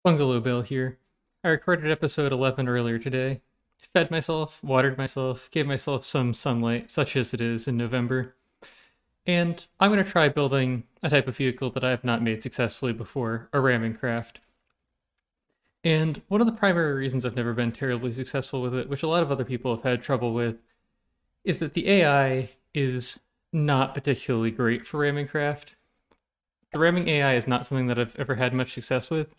Bungalow Bill here. I recorded episode 11 earlier today. Fed myself, watered myself, gave myself some sunlight, such as it is in November. And I'm going to try building a type of vehicle that I have not made successfully before, a ramming craft. And one of the primary reasons I've never been terribly successful with it, which a lot of other people have had trouble with, is that the AI is not particularly great for ramming craft. The ramming AI is not something that I've ever had much success with.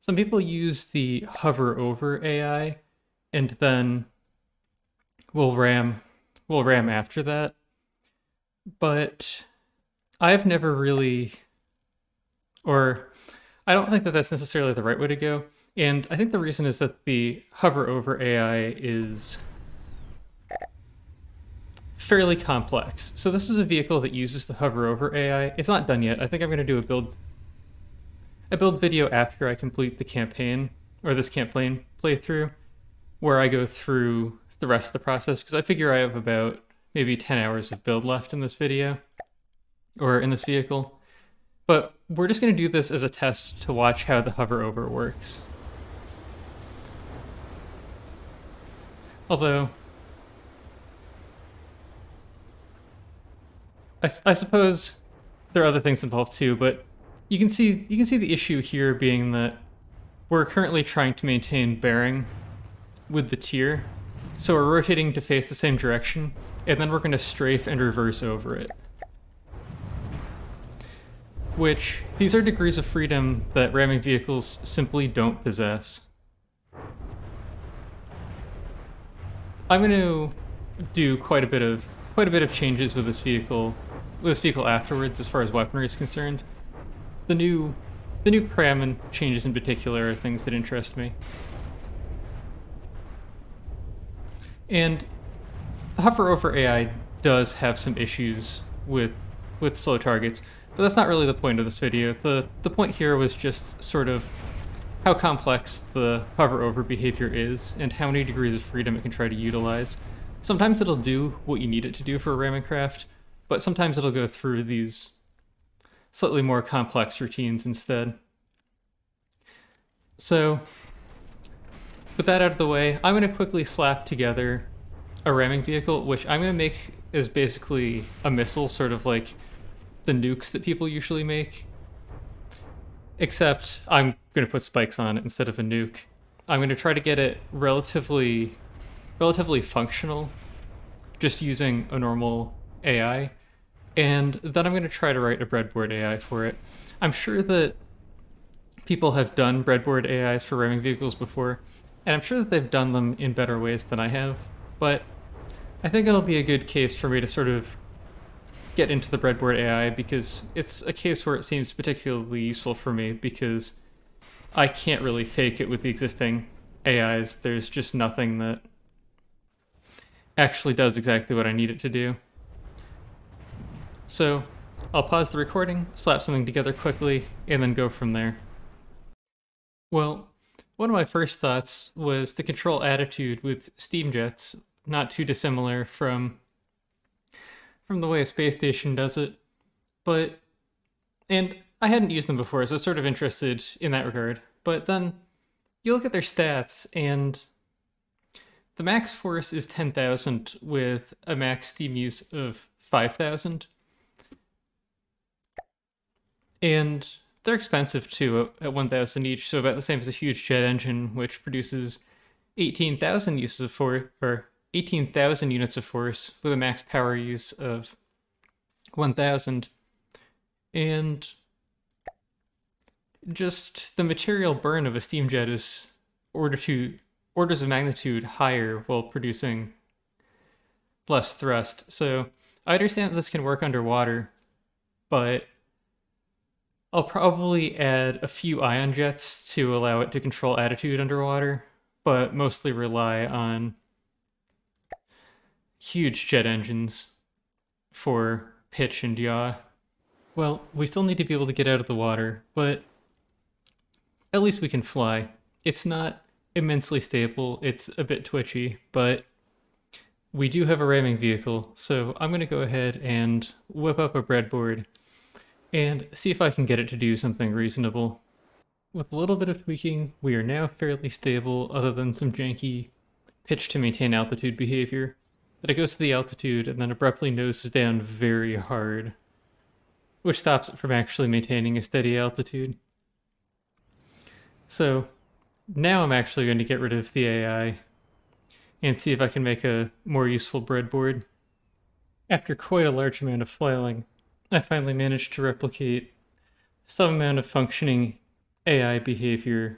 Some people use the hover over AI and then will ram after that. But I've never really, or I don't think that that's necessarily the right way to go. And I think the reason is that the hover over AI is fairly complex. So this is a vehicle that uses the hover over AI. It's not done yet. I think I'm going to do a build video after I complete the campaign, or this campaign playthrough, where I go through the rest of the process, because I figure I have about maybe 10 hours of build left in this video, or in this vehicle. But we're just going to do this as a test to watch how the hover over works. Although, I suppose there are other things involved too, but you can see the issue here being that we're currently trying to maintain bearing with the tier. So we're rotating to face the same direction, and then we're going to strafe and reverse over it. Which, these are degrees of freedom that ramming vehicles simply don't possess. I'm going to do quite a bit of changes with this vehicle afterwards as far as weaponry is concerned. The new cramming changes in particular are things that interest me. And the hover over AI does have some issues with slow targets, but that's not really the point of this video. The point here was just sort of how complex the hover over behavior is and how many degrees of freedom it can try to utilize. Sometimes it'll do what you need it to do for a ramming craft, but sometimes it'll go through these slightly more complex routines instead. So, with that out of the way, I'm going to quickly slap together a ramming vehicle, which I'm going to make as basically a missile, sort of like the nukes that people usually make. Except I'm going to put spikes on it instead of a nuke. I'm going to try to get it relatively functional, just using a normal AI. And then I'm going to try to write a breadboard AI for it. I'm sure that people have done breadboard AIs for ramming vehicles before, and I'm sure that they've done them in better ways than I have, but I think it'll be a good case for me to sort of get into the breadboard AI, because it's a case where it seems particularly useful for me, because I can't really fake it with the existing AIs. There's just nothing that actually does exactly what I need it to do. So I'll pause the recording, slap something together quickly, and then go from there. Well, one of my first thoughts was to control attitude with steam jets, not too dissimilar from the way a space station does it. And I hadn't used them before, so I was sort of interested in that regard. But then you look at their stats, and the max force is 10,000 with a max steam use of 5,000. And they're expensive too, at 1,000 each, so about the same as a huge jet engine, which produces 18,000 uses of force, or 18,000 units of force with a max power use of 1,000. And just the material burn of a steam jet is orders of magnitude higher while producing less thrust. So I understand that this can work underwater, but I'll probably add a few ion jets to allow it to control attitude underwater, but mostly rely on huge jet engines for pitch and yaw. Well, we still need to be able to get out of the water, but at least we can fly. It's not immensely stable, it's a bit twitchy, but we do have a ramming vehicle, so I'm going to go ahead and whip up a breadboard and see if I can get it to do something reasonable. With a little bit of tweaking, we are now fairly stable other than some janky pitch to maintain altitude behavior. That it goes to the altitude and then abruptly noses down very hard, which stops it from actually maintaining a steady altitude. So now I'm actually going to get rid of the AI and see if I can make a more useful breadboard. After quite a large amount of flailing, I finally managed to replicate some amount of functioning AI behavior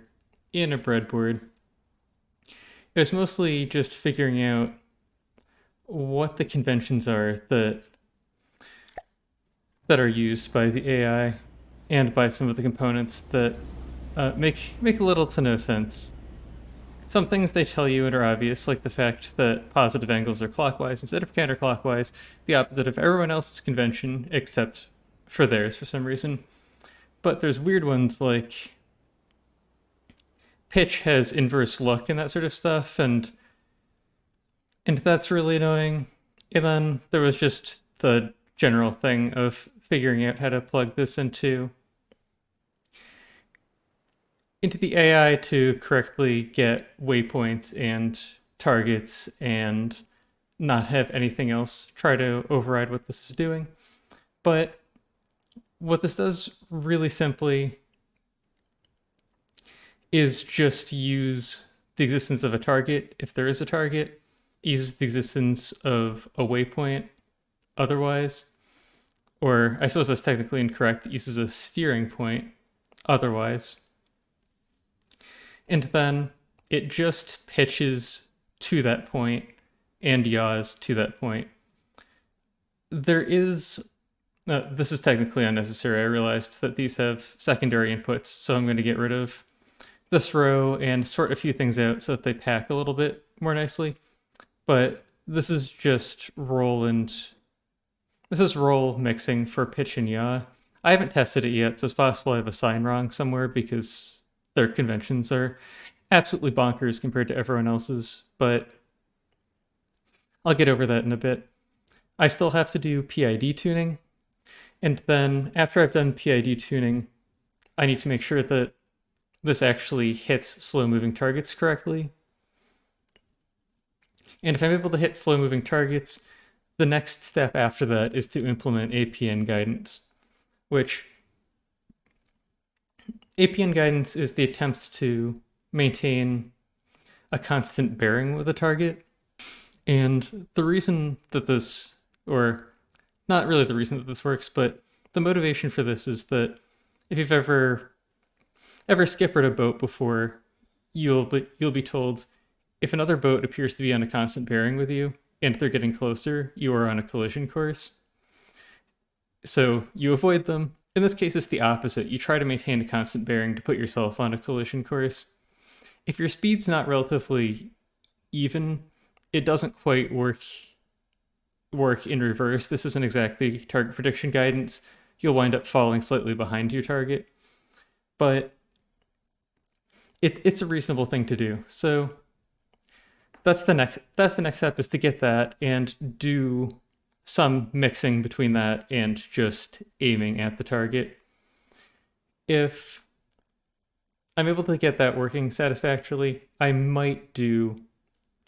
in a breadboard. It was mostly just figuring out what the conventions are that are used by the AI and by some of the components that make little to no sense. Some things they tell you and are obvious, like the fact that positive angles are clockwise instead of counterclockwise, the opposite of everyone else's convention, except for theirs for some reason. But there's weird ones like pitch has inverse look and that sort of stuff, and that's really annoying. And then there was just the general thing of figuring out how to plug this into the AI to correctly get waypoints and targets and not have anything else try to override what this is doing. But what this does really simply is just use the existence of a target, if there is a target, uses the existence of a waypoint otherwise, or I suppose that's technically incorrect, it uses a steering point otherwise. And then it just pitches to that point and yaws to that point. There is, this is technically unnecessary. I realized that these have secondary inputs, so I'm going to get rid of this row and sort a few things out so that they pack a little bit more nicely. But this is just roll mixing for pitch and yaw. I haven't tested it yet, so it's possible I have a sign wrong somewhere because their conventions are absolutely bonkers compared to everyone else's, but I'll get over that in a bit. I still have to do PID tuning, and then after I've done PID tuning, I need to make sure that this actually hits slow-moving targets correctly. And if I'm able to hit slow-moving targets, the next step after that is to implement APN guidance, which APN guidance is the attempt to maintain a constant bearing with a target. And the reason that this, or not really the reason that this works, but the motivation for this is that if you've ever skippered a boat before, you'll be told if another boat appears to be on a constant bearing with you and they're getting closer, you are on a collision course. So you avoid them. In this case, it's the opposite. You try to maintain a constant bearing to put yourself on a collision course. If your speed's not relatively even, it doesn't quite work in reverse. This isn't exactly target prediction guidance. You'll wind up falling slightly behind your target. But it's a reasonable thing to do. So that's the next step, is to get that and do some mixing between that and just aiming at the target. If I'm able to get that working satisfactorily, I might do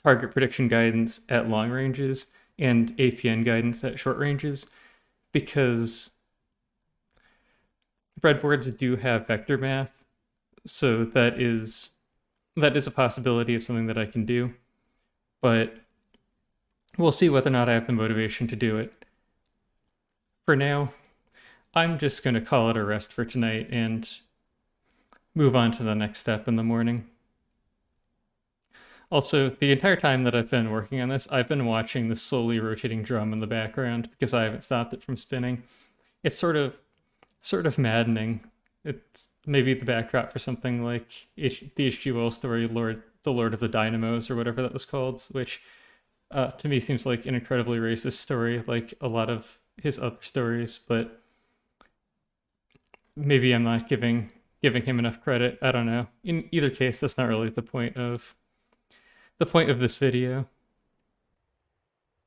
target prediction guidance at long ranges and APN guidance at short ranges, because breadboards do have vector math, so that is a possibility of something that I can do, but we'll see whether or not I have the motivation to do it. For now, I'm just going to call it a rest for tonight and move on to the next step in the morning. Also, the entire time that I've been working on this, I've been watching the slowly rotating drum in the background because I haven't stopped it from spinning. It's sort of maddening. It's maybe the backdrop for something like the H.G. Wells story, The Lord of the Dynamos, or whatever that was called, which to me seems like an incredibly racist story, like a lot of his other stories, but maybe I'm not giving him enough credit. I don't know. In either case, that's not really the point of this video.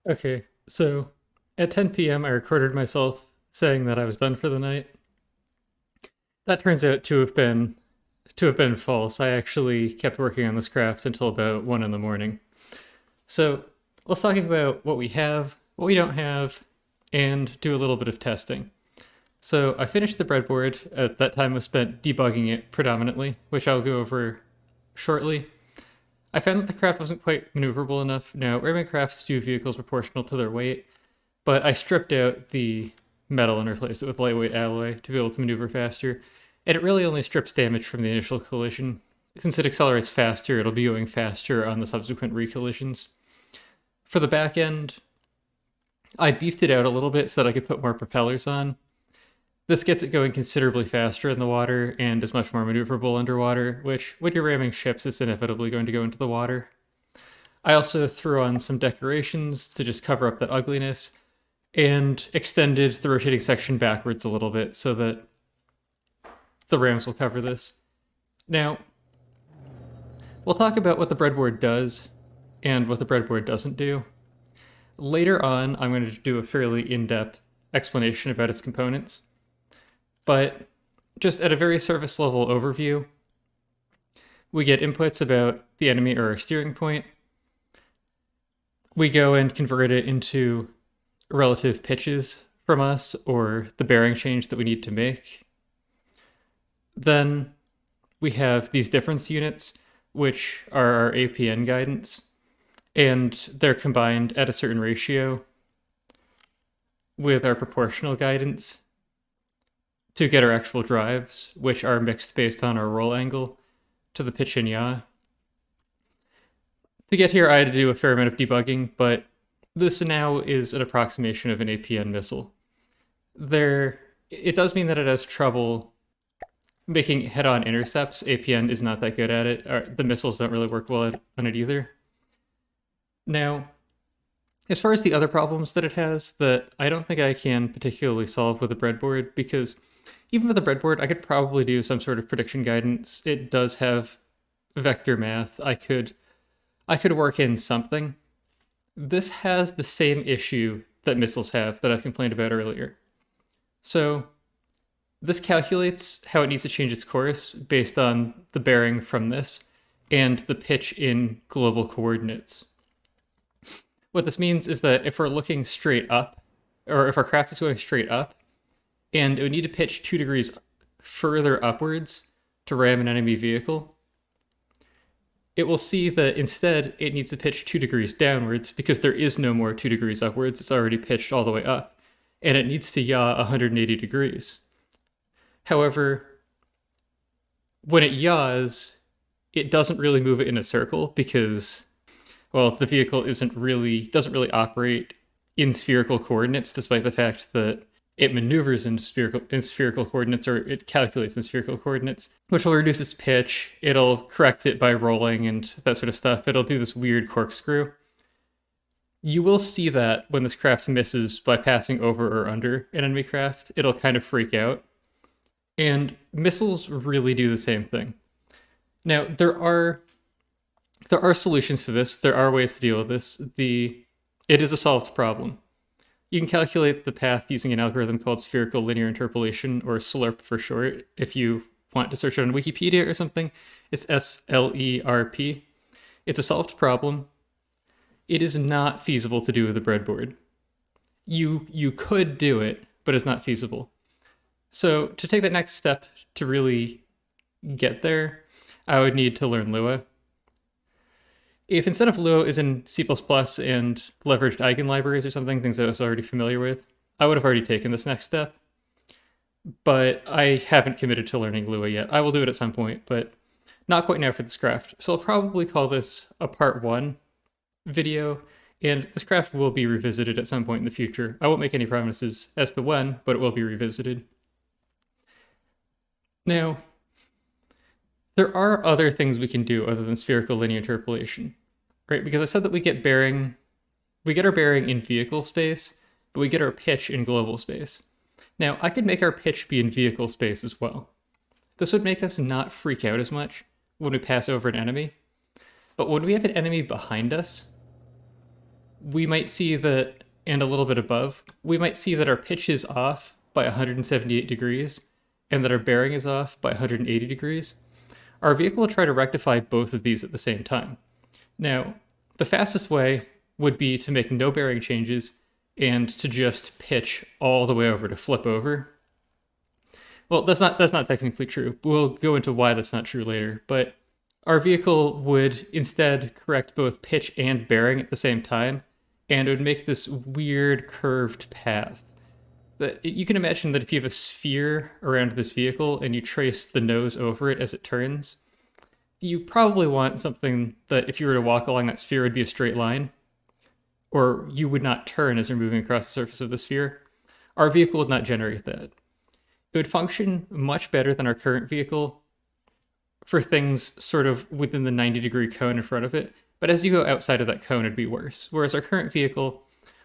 Okay, so at 10 p.m. I recorded myself saying that I was done for the night. That turns out to have been to have been false. I actually kept working on this craft until about 1 in the morning. So let's talk about what we have, what we don't have, and do a little bit of testing. So I finished the breadboard. At that time was spent debugging it predominantly, which I'll go over shortly. I found that the craft wasn't quite maneuverable enough. Now, Reamer crafts do vehicles proportional to their weight, but I stripped out the metal and replaced it with lightweight alloy to be able to maneuver faster, and it really only strips damage from the initial collision. Since it accelerates faster, it'll be going faster on the subsequent recollisions. For the back end, I beefed it out a little bit so that I could put more propellers on. This gets it going considerably faster in the water and is much more maneuverable underwater, which, when you're ramming ships, is inevitably going to go into the water. I also threw on some decorations to just cover up that ugliness, and extended the rotating section backwards a little bit so that the rams will cover this. Now, we'll talk about what the breadboard does and what the breadboard doesn't do. Later on, I'm going to do a fairly in-depth explanation about its components. But just at a very surface level overview, we get inputs about the enemy or our steering point. We go and convert it into relative pitches from us or the bearing change that we need to make. Then we have these difference units, which are our APN guidance, and they're combined at a certain ratio with our proportional guidance to get our actual drives, which are mixed based on our roll angle to the pitch and yaw. To get here, I had to do a fair amount of debugging, but this now is an approximation of an APN missile. It does mean that it has trouble making head-on intercepts. APN is not that good at it. The missiles don't really work well on it either. Now, as far as the other problems that it has that I don't think I can particularly solve with a breadboard, because even with a breadboard, I could probably do some sort of prediction guidance. It does have vector math. I could work in something. This has the same issue that missiles have that I complained about earlier. So this calculates how it needs to change its course based on the bearing from this and the pitch in global coordinates. What this means is that if we're looking straight up, or if our craft is going straight up, and it would need to pitch 2 degrees further upwards to ram an enemy vehicle, it will see that instead it needs to pitch 2 degrees downwards because there is no more 2 degrees upwards. It's already pitched all the way up, and it needs to yaw 180 degrees. However, when it yaws, it doesn't really move it in a circle because, well, the vehicle doesn't really operate in spherical coordinates, despite the fact that it maneuvers in spherical coordinates, or it calculates in spherical coordinates, which will reduce its pitch. It'll correct it by rolling and that sort of stuff. It'll do this weird corkscrew. You will see that when this craft misses by passing over or under an enemy craft, it'll kind of freak out. And missiles really do the same thing. Now, there are solutions to this. There are ways to deal with this. It is a solved problem. You can calculate the path using an algorithm called spherical linear interpolation, or SLERP for short. If you want to search it on Wikipedia or something, it's SLERP. It's a solved problem. It is not feasible to do with a breadboard. You could do it, but it's not feasible. So to take that next step to really get there, I would need to learn Lua. If instead of Lua is in C++ and leveraged eigenlibraries or something, things that I was already familiar with, I would have already taken this next step. But I haven't committed to learning Lua yet. I will do it at some point, but not quite now for this craft. So I'll probably call this a part 1 video, and this craft will be revisited at some point in the future. I won't make any promises as to when, but it will be revisited. Now, there are other things we can do other than spherical linear interpolation, right? Because I said that we get our bearing in vehicle space, but we get our pitch in global space. Now, I could make our pitch be in vehicle space as well. This would make us not freak out as much when we pass over an enemy. But when we have an enemy behind us, we might see that, and a little bit above, we might see that our pitch is off by 178 degrees, and that our bearing is off by 180 degrees. our vehicle will try to rectify both of these at the same time. Now, the fastest way would be to make no bearing changes and to just pitch all the way over to flip over. Well, that's not technically true. We'll go into why that's not true later, but our vehicle would instead correct both pitch and bearing at the same time, and it would make this weird curved path. You can imagine that if you have a sphere around this vehicle and you trace the nose over it as it turns, you probably want something that if you were to walk along that sphere would be a straight line, or you would not turn as you're moving across the surface of the sphere. Our vehicle would not generate that. It would function much better than our current vehicle for things sort of within the 90-degree cone in front of it, but as you go outside of that cone, it'd be worse. Whereas our current vehicle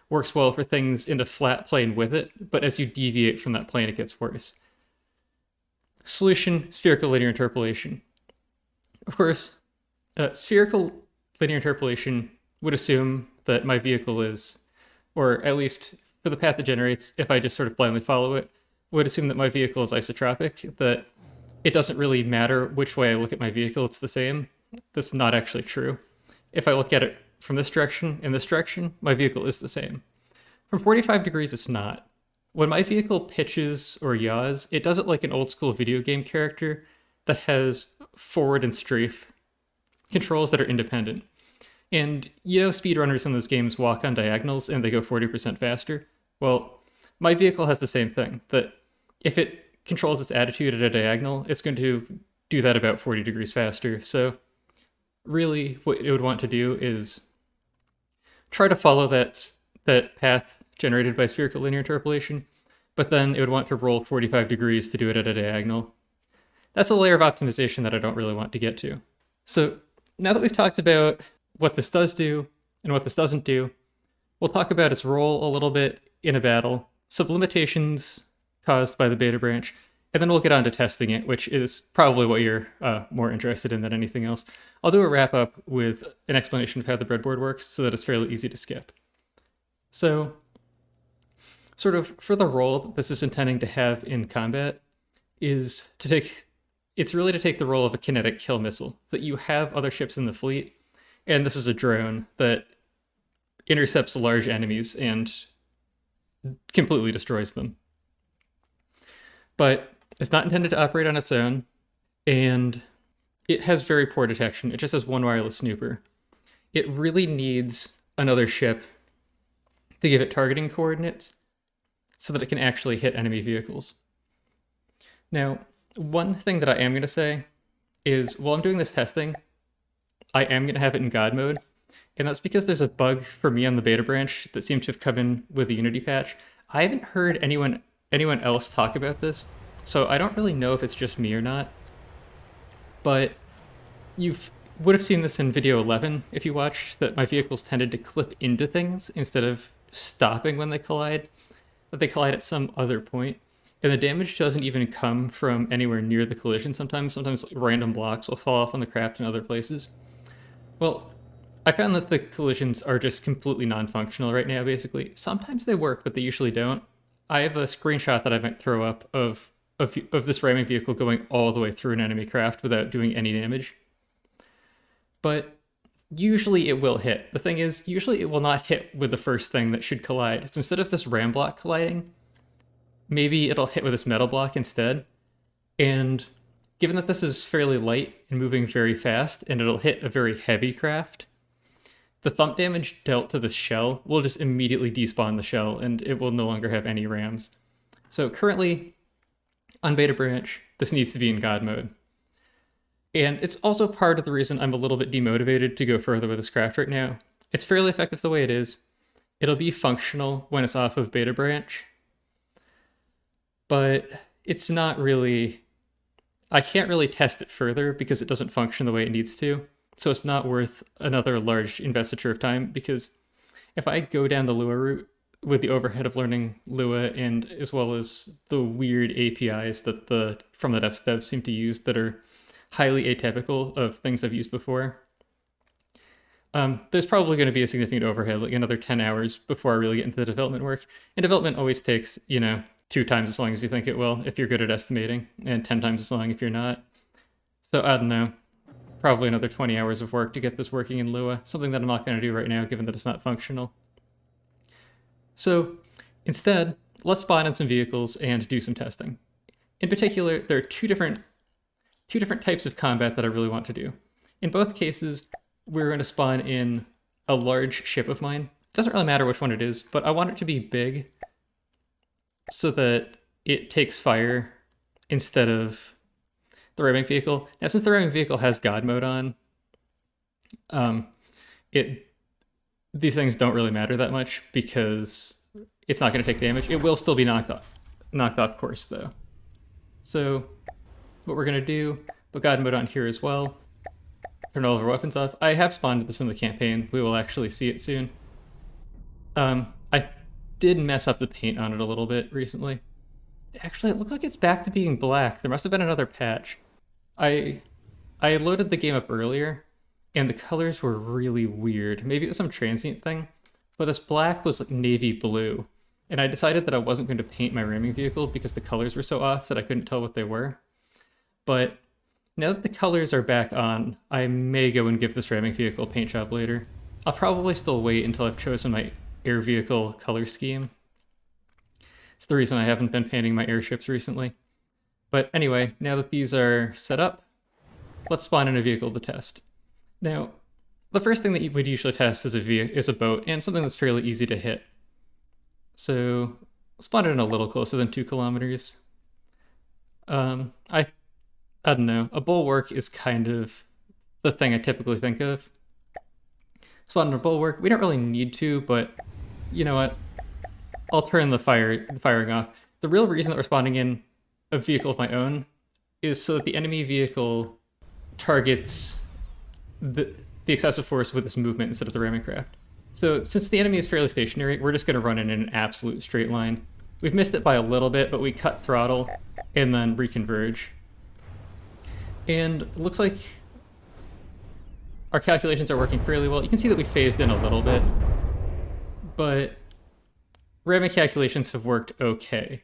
works well for things in a flat plane with it, but as you deviate from that plane, it gets worse. Solution, spherical linear interpolation. Of course, spherical linear interpolation would assume that my vehicle is, or at least for the path it generates, if I just sort of blindly follow it, would assume that my vehicle is isotropic, that it doesn't really matter which way I look at my vehicle, it's the same. That's not actually true. If I look at it from this direction and this direction, my vehicle is the same. From 45 degrees, it's not. When my vehicle pitches or yaws, it does it like an old school video game character that has forward and strafe controls that are independent. And you know, speedrunners in those games walk on diagonals and they go 40% faster. Well, my vehicle has the same thing, that if it controls its attitude at a diagonal, it's going to do that about 40 degrees faster. So really what it would want to do is try to follow that path generated by spherical linear interpolation, but then it would want to roll 45 degrees to do it at a diagonal. That's a layer of optimization that I don't really want to get to. So now that we've talked about what this does do and what this doesn't do, we'll talk about its role a little bit in a battle, some limitations caused by the beta branch, and then we'll get on to testing it, which is probably what you're more interested in than anything else. I'll do a wrap up with an explanation of how the breadboard works so that it's fairly easy to skip. So, sort of for the role that this is intending to have in combat is to take, it's really to take the role of a kinetic kill missile, that you have other ships in the fleet, and this is a drone that intercepts large enemies and completely destroys them. But it's not intended to operate on its own, and it has very poor detection. It just has one wireless snooper. It really needs another ship to give it targeting coordinates so that it can actually hit enemy vehicles. Now, one thing that I am going to say is while I'm doing this testing, I am going to have it in God mode, and that's because there's a bug for me on the beta branch that seemed to have come in with the Unity patch. I haven't heard anyone else talk about this, so I don't really know if it's just me or not, but you would have seen this in video 11 if you watched, that my vehicles tended to clip into things instead of stopping when they collide, that they collide at some other point, and the damage doesn't even come from anywhere near the collision. Sometimes random blocks will fall off on the craft in other places. Well, I found that the collisions are just completely non-functional right now, basically. Sometimes they work, but they usually don't. I have a screenshot that I might throw up of this ramming vehicle going all the way through an enemy craft without doing any damage. But usually it will hit. The thing is, usually it will not hit with the first thing that should collide. So instead of this ram block colliding, maybe it'll hit with this metal block instead. And given that this is fairly light and moving very fast, and it'll hit a very heavy craft, the thump damage dealt to the shell will just immediately despawn the shell, and it will no longer have any rams. So currently, on beta branch, this needs to be in God mode. And it's also part of the reason I'm a little bit demotivated to go further with this craft right now. It's fairly effective the way it is. It'll be functional when it's off of beta branch, but it's not really... I can't really test it further because it doesn't function the way it needs to. So it's not worth another large investiture of time, because if I go down the Lua route with the overhead of learning Lua, and as well as the weird APIs that from the devs seem to use that are highly atypical of things I've used before, there's probably going to be a significant overhead, like another 10 hours before I really get into the development work. And development always takes, 2 times as long as you think it will if you're good at estimating, and 10 times as long if you're not. So I don't know, probably another 20 hours of work to get this working in Lua, something that I'm not going to do right now given that it's not functional. So instead, let's spawn in some vehicles and do some testing. In particular, there are two different types of combat that I really want to do. In both cases, we're going to spawn in a large ship of mine. It doesn't really matter which one it is, but I want it to be big so that it takes fire instead of the ramming vehicle. Now, since the ramming vehicle has God mode on, these things don't really matter that much because it's not going to take damage. It will still be knocked off course though. So what we're going to do, put God mode on here as well. Turn all of our weapons off. I have spawned this in the campaign. We will actually see it soon. I did mess up the paint on it a little bit recently. Actually, it looks like it's back to being black. There must have been another patch. I loaded the game up earlier, and the colors were really weird. Maybe it was some transient thing, but this black was like navy blue, and I decided that I wasn't going to paint my ramming vehicle because the colors were so off that I couldn't tell what they were. But now that the colors are back on, I may go and give this ramming vehicle a paint job later. I'll probably still wait until I've chosen my air vehicle color scheme. It's the reason I haven't been painting my airships recently. But anyway, now that these are set up, let's spawn in a vehicle to test. Now, the first thing that you would usually test is a boat, and something that's fairly easy to hit. So, spawn it in a little closer than 2 kilometers. I don't know, a bulwark is kind of the thing I typically think of. Spawn in a bulwark, we don't really need to, but you know what? I'll turn the firing off. The real reason that we're spawning in a vehicle of my own is so that the enemy vehicle targets the excessive force with its movement instead of the ramming craft. So since the enemy is fairly stationary, we're just going to run in an absolute straight line. We've missed it by a little bit, but we cut throttle and then reconverge. And it looks like our calculations are working fairly well. You can see that we phased in a little bit, but ramming calculations have worked okay.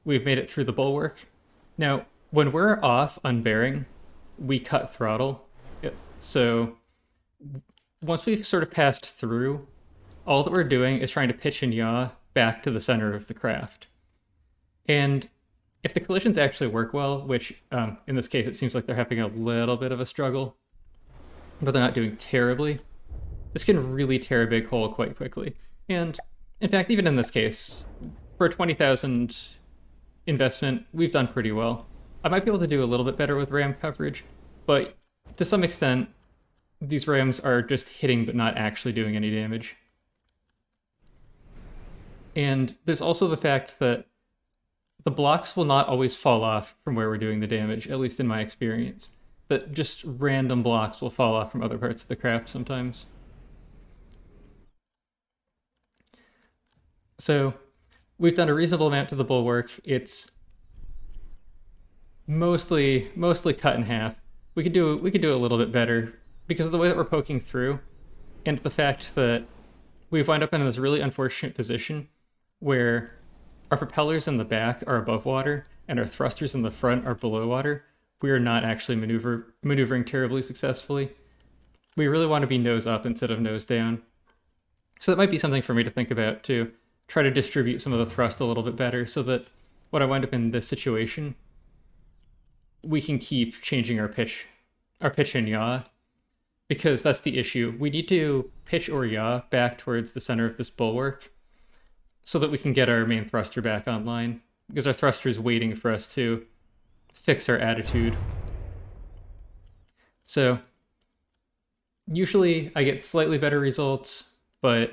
We've made it through the bulwark. Now, when we're off on bearing, we cut throttle. So once we've sort of passed through, all that we're doing is trying to pitch and yaw back to the center of the craft. And if the collisions actually work well, which in this case it seems like they're having a little bit of a struggle, but they're not doing terribly, this can really tear a big hole quite quickly. And in fact, even in this case, for a 20,000 investment, we've done pretty well. I might be able to do a little bit better with ram coverage, but to some extent, these rams are just hitting but not actually doing any damage. And there's also the fact that the blocks will not always fall off from where we're doing the damage, at least in my experience. That just random blocks will fall off from other parts of the craft sometimes. So we've done a reasonable amount to the bulwark. It's mostly cut in half. We could do a little bit better because of the way that we're poking through, and the fact that we've wound up in this really unfortunate position where our propellers in the back are above water and our thrusters in the front are below water. We are not actually maneuvering terribly successfully. We really want to be nose up instead of nose down. So that might be something for me to think about to try to distribute some of the thrust a little bit better so that when I wind up in this situation, we can keep changing our pitch and yaw, because that's the issue. We need to pitch or yaw back towards the center of this bulwark so that we can get our main thruster back online, because our thruster is waiting for us to fix our attitude. So usually I get slightly better results, but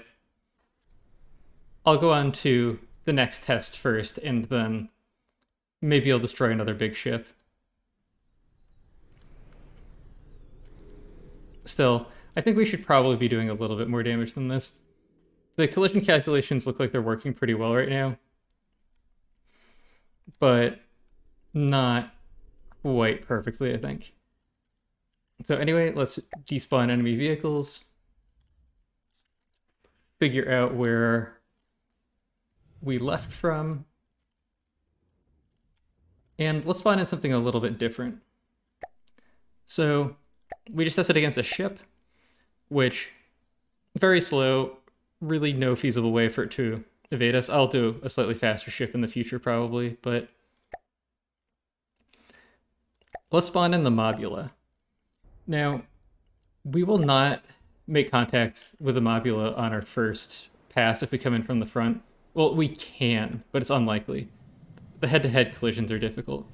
I'll go on to the next test first, and then maybe I'll destroy another big ship. Still, I think we should probably be doing a little bit more damage than this. The collision calculations look like they're working pretty well right now, but not quite perfectly, I think. So anyway, let's despawn enemy vehicles, figure out where we left from, and let's spawn in something a little bit different. So we just tested against a ship, which very slow, really no feasible way for it to evade us. I'll do a slightly faster ship in the future probably, but let's spawn in the Mobula. Now, we will not make contact with the Mobula on our first pass if we come in from the front. Well, we can, but it's unlikely. The head-to-head collisions are difficult.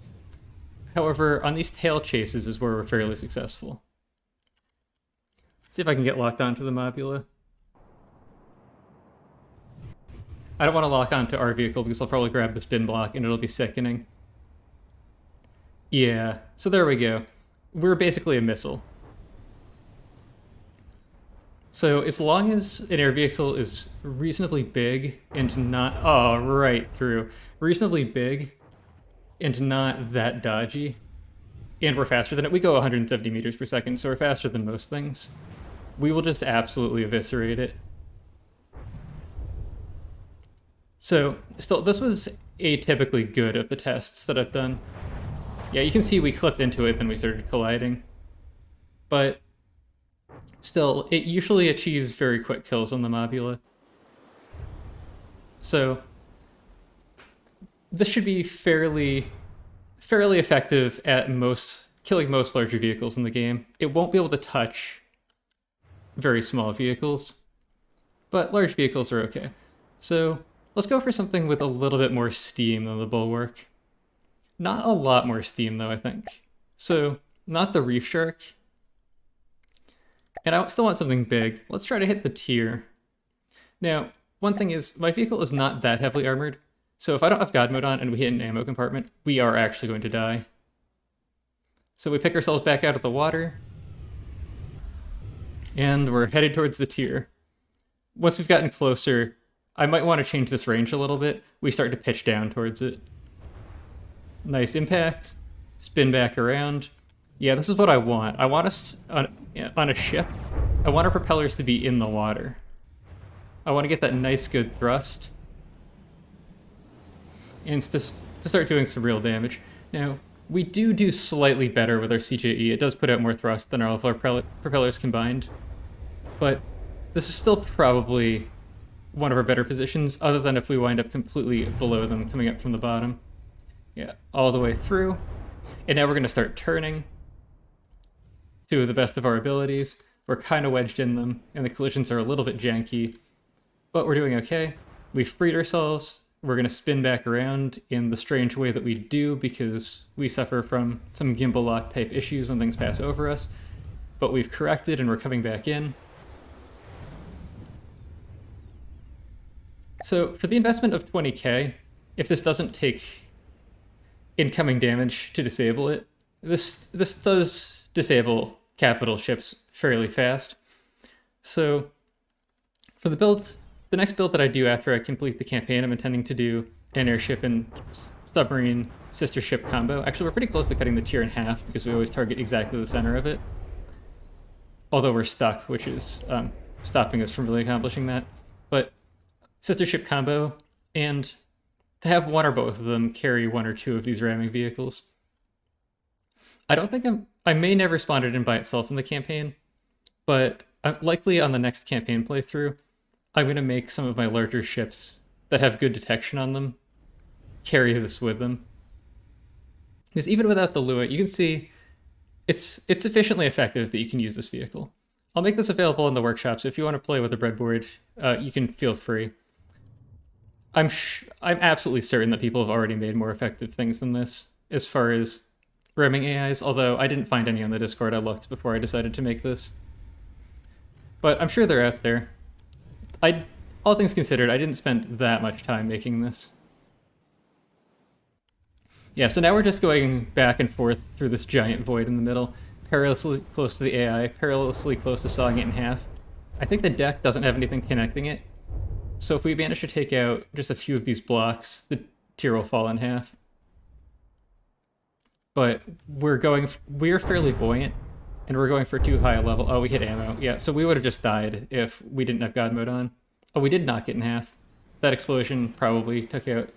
However, on these tail chases is where we're fairly successful. See if I can get locked onto the Mobula. I don't want to lock onto our vehicle because I'll probably grab the spin block and it'll be sickening. Yeah, so there we go. We're basically a missile. So as long as an air vehicle is reasonably big and not... Oh, right through. Reasonably big and not that dodgy, and we're faster than it. We go 170 meters per second, so we're faster than most things. We will just absolutely eviscerate it. So, still, this was atypically good of the tests that I've done. Yeah, you can see we clipped into it, then we started colliding. But still, it usually achieves very quick kills on the Mobula. So this should be fairly effective at killing most larger vehicles in the game. It won't be able to touch very small vehicles, but large vehicles are okay. So let's go for something with a little bit more steam than the Bulwark. Not a lot more steam, though, I think. So, not the Reef Shark. And I still want something big. Let's try to hit the tier. Now, one thing is, my vehicle is not that heavily armored, so if I don't have God mode on and we hit an ammo compartment, we are actually going to die. So we pick ourselves back out of the water, and we're headed towards the tier. Once we've gotten closer, I might want to change this range a little bit. We start to pitch down towards it. Nice impact. Spin back around. Yeah, this is what I want. I want us on a ship. I want our propellers to be in the water. I want to get that nice good thrust. And to start doing some real damage. Now, we do slightly better with our CJE. It does put out more thrust than all of our propellers combined. But this is still probably one of our better positions, other than if we wind up completely below them coming up from the bottom. Yeah, all the way through. And now we're going to start turning to the best of our abilities. We're kind of wedged in them, and the collisions are a little bit janky, but we're doing okay. We've freed ourselves. We're going to spin back around in the strange way that we do because we suffer from some gimbal lock type issues when things pass over us, but we've corrected and we're coming back in. So for the investment of 20k, if this doesn't take incoming damage to disable it, this does disable capital ships fairly fast. So for the next build that I do after I complete the campaign, I'm intending to do an airship and submarine sister ship combo. Actually, we're pretty close to cutting the tier in half because we always target exactly the center of it. Although we're stuck, which is stopping us from really accomplishing that. But sister ship combo, and to have one or both of them carry one or two of these ramming vehicles. I don't think I may never spawn it in by itself in the campaign, but likely on the next campaign playthrough, I'm going to make some of my larger ships that have good detection on them carry this with them. Because even without the Lua, you can see it's sufficiently effective that you can use this vehicle. I'll make this available in the workshop, so if you want to play with the breadboard, you can feel free. I'm absolutely certain that people have already made more effective things than this as far as ramming AIs, although I didn't find any on the Discord. I looked before I decided to make this. But I'm sure they're out there. All things considered, I didn't spend that much time making this. Yeah, so now we're just going back and forth through this giant void in the middle, perilously close to the AI, perilously close to sawing it in half. I think the deck doesn't have anything connecting it, so if we manage to take out just a few of these blocks, the tier will fall in half. But we're fairly buoyant, and we're going for too high a level. Oh, we hit ammo. Yeah, so we would have just died if we didn't have God mode on. Oh, we did knock it in half. That explosion probably took out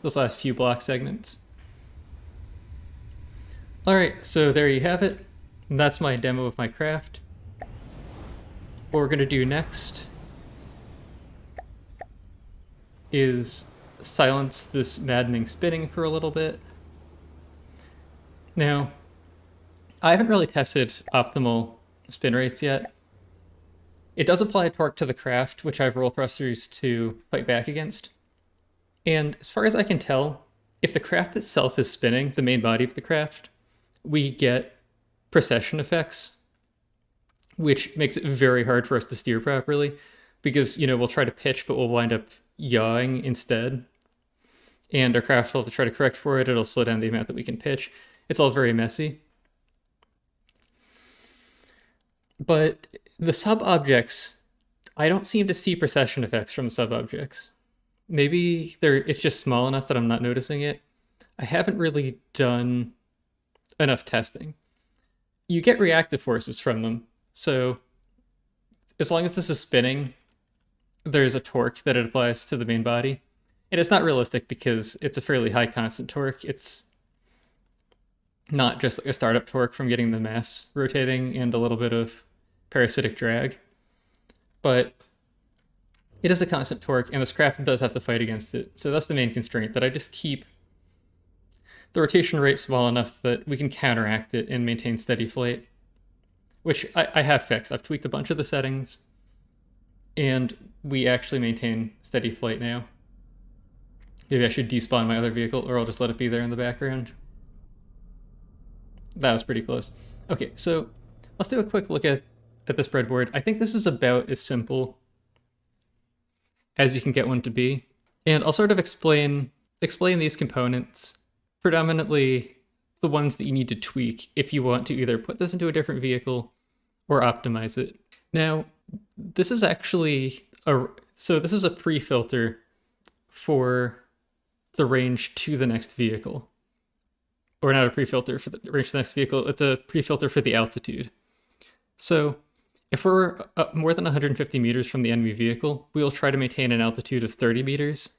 those last few block segments. Alright, so there you have it. And that's my demo of my craft. What we're going to do next is silence this maddening spinning for a little bit. Now, I haven't really tested optimal spin rates yet. It does apply a torque to the craft, which I have roll thrusters to fight back against. And as far as I can tell, if the craft itself is spinning, the main body of the craft, we get precession effects, which makes it very hard for us to steer properly because, we'll try to pitch, but we'll wind up yawing instead. And our craft will have to try to correct for it. It'll slow down the amount that we can pitch. It's all very messy. But the sub-objects, I don't seem to see precession effects from the sub-objects. Maybe it's just small enough that I'm not noticing it. I haven't really done enough testing. You get reactive forces from them, so as long as this is spinning, there's a torque that it applies to the main body. And it's not realistic because it's a fairly high constant torque. It's not just like a startup torque from getting the mass rotating and a little bit of parasitic drag. But it is a constant torque, and this craft does have to fight against it. So that's the main constraint, that I just keep the rotation rate small enough that we can counteract it and maintain steady flight, which I have fixed. I've tweaked a bunch of the settings, and we actually maintain steady flight now. Maybe I should despawn my other vehicle, or I'll just let it be there in the background. That was pretty close. Okay, so let's do a quick look at this breadboard. I think this is about as simple as you can get one to be. And I'll sort of explain these components, predominantly the ones that you need to tweak if you want to either put this into a different vehicle or optimize it. Now, this is actually this is a pre-filter for the range to the next vehicle. Or not a pre-filter for the range to the next vehicle, it's a pre-filter for the altitude. So if we're more than 150 meters from the enemy vehicle, we will try to maintain an altitude of 30 meters,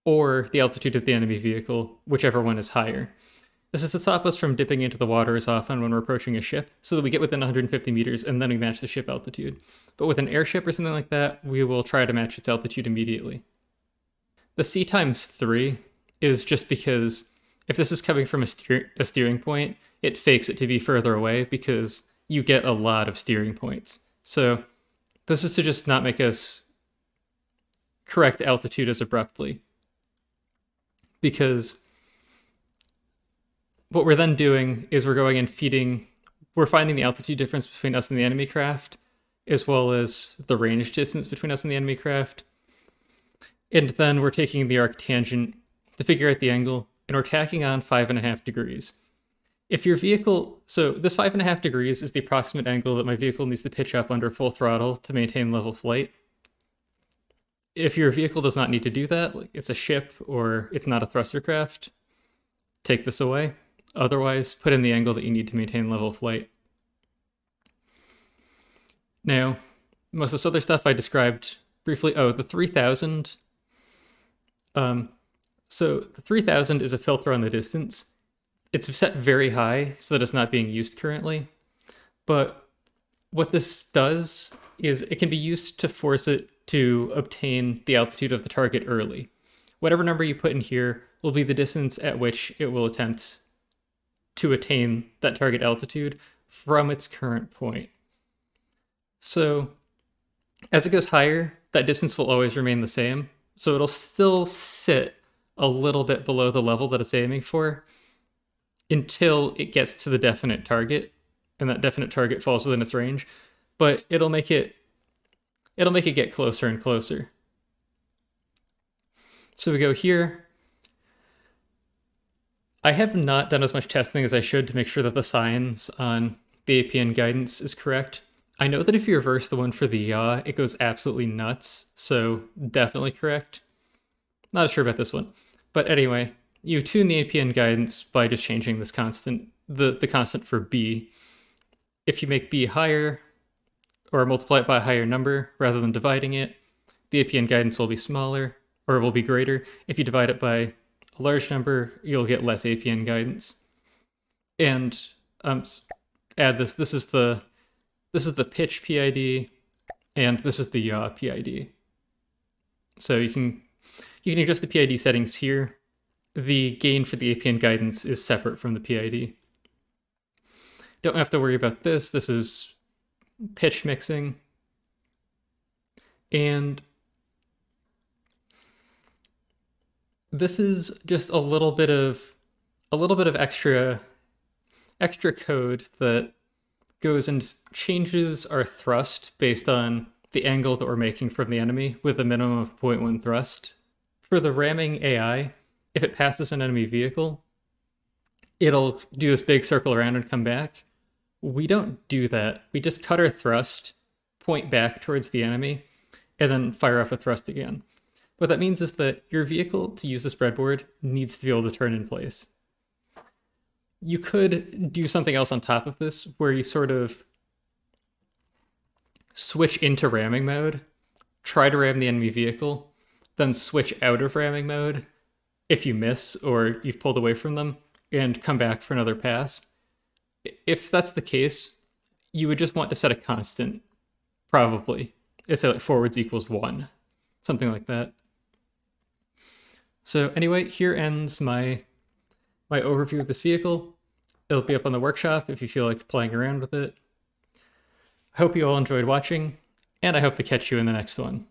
or the altitude of the enemy vehicle, whichever one is higher. This is to stop us from dipping into the water as often when we're approaching a ship, so that we get within 150 meters and then we match the ship altitude. But with an airship or something like that, we will try to match its altitude immediately. The C times 3 is just because if this is coming from a steering point, it fakes it to be further away because you get a lot of steering points. So this is to just not make us correct altitude as abruptly. Because what we're then doing is we're going and we're finding the altitude difference between us and the enemy craft, as well as the range distance between us and the enemy craft. And then we're taking the arc tangent to figure out the angle, and we're tacking on 5.5 degrees. If your vehicle, so this 5.5 degrees is the approximate angle that my vehicle needs to pitch up under full throttle to maintain level flight. If your vehicle does not need to do that, like it's a ship or it's not a thruster craft, take this away. Otherwise, put in the angle that you need to maintain level flight. Now, most of this other stuff I described briefly. Oh, the 3000. So the 3000 is a filter on the distance. It's set very high so that it's not being used currently. But what this does is it can be used to force it to obtain the altitude of the target early. Whatever number you put in here will be the distance at which it will attempt to attain that target altitude from its current point. So as it goes higher, that distance will always remain the same. So it'll still sit a little bit below the level that it's aiming for until it gets to the definite target, and that definite target falls within its range. But it'll make it get closer and closer. So we go here. I have not done as much testing as I should to make sure that the science on the APN guidance is correct. I know that if you reverse the one for the yaw, it goes absolutely nuts, so definitely correct. Not sure about this one. But anyway, you tune the APN guidance by just changing this constant, the constant for B. If you make B higher, or multiply it by a higher number rather than dividing it, the APN guidance will be smaller, or it will be greater. If you divide it by a large number, you'll get less APN guidance. And add this. This is the pitch PID, and this is the yaw PID. So you can adjust the PID settings here. The gain for the APN guidance is separate from the PID. Don't have to worry about this. This is pitch mixing. And this is just a little bit of extra code that goes and changes our thrust based on the angle that we're making from the enemy with a minimum of 0.1 thrust. For the ramming AI, if it passes an enemy vehicle, it'll do this big circle around and come back. We don't do that. We just cut our thrust, point back towards the enemy, and then fire off a thrust again. What that means is that your vehicle, to use this breadboard, needs to be able to turn in place. You could do something else on top of this, where you sort of switch into ramming mode, try to ram the enemy vehicle, then switch out of ramming mode if you miss or you've pulled away from them, and come back for another pass. If that's the case, you would just want to set a constant, probably. It's like forwards equals 1, something like that. So anyway, here ends my overview of this vehicle. It'll be up on the workshop if you feel like playing around with it. I hope you all enjoyed watching, and I hope to catch you in the next one.